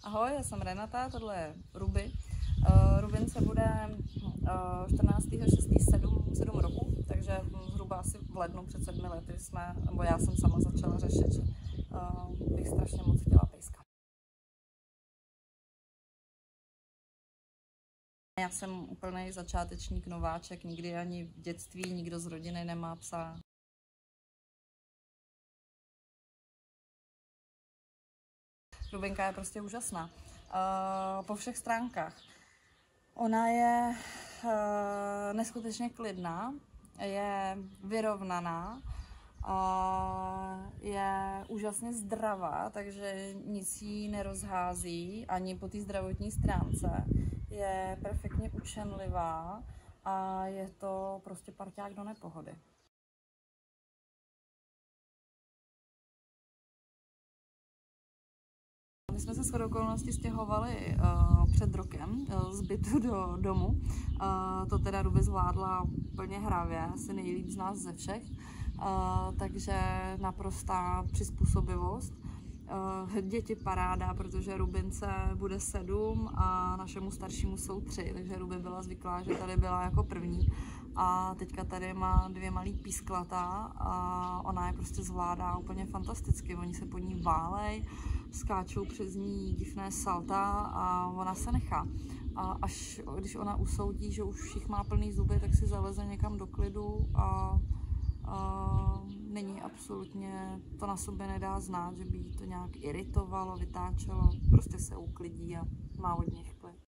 Ahoj, já jsem Renata, tohle je Ruby. Rubince bude 14.6. 7 roku, takže zhruba asi v lednu před 7 lety nebo já jsem sama začala řešit, že bych strašně moc chtěla pejska. Já jsem úplný začátečník, nováček, nikdy ani v dětství nikdo z rodiny nemá psa. Rubinka je prostě úžasná. Po všech stránkách. Ona je neskutečně klidná, je vyrovnaná, je úžasně zdravá, takže nic jí nerozhází ani po té zdravotní stránce. Je perfektně učenlivá a je to prostě parťák do nepohody. My jsme se shodou okolností stěhovali před rokem z bytu do domu. To teda Ruby zvládla úplně hravě, asi nejlíp z nás ze všech. Takže naprostá přizpůsobivost. Děti paráda, protože Rubince bude 7 a našemu staršímu jsou 3, takže Ruby byla zvyklá, že tady byla jako první. A teďka tady má 2 malý písklata a ona je prostě zvládá úplně fantasticky. Oni se po ní válej, skáčou přes ní divné salta a ona se nechá. A až když ona usoudí, že už jich má plný zuby, tak si zaleze někam do klidu a není absolutně, to na sobě nedá znát, že by jí to nějak iritovalo, vytáčelo, prostě se uklidí a má od nich klid.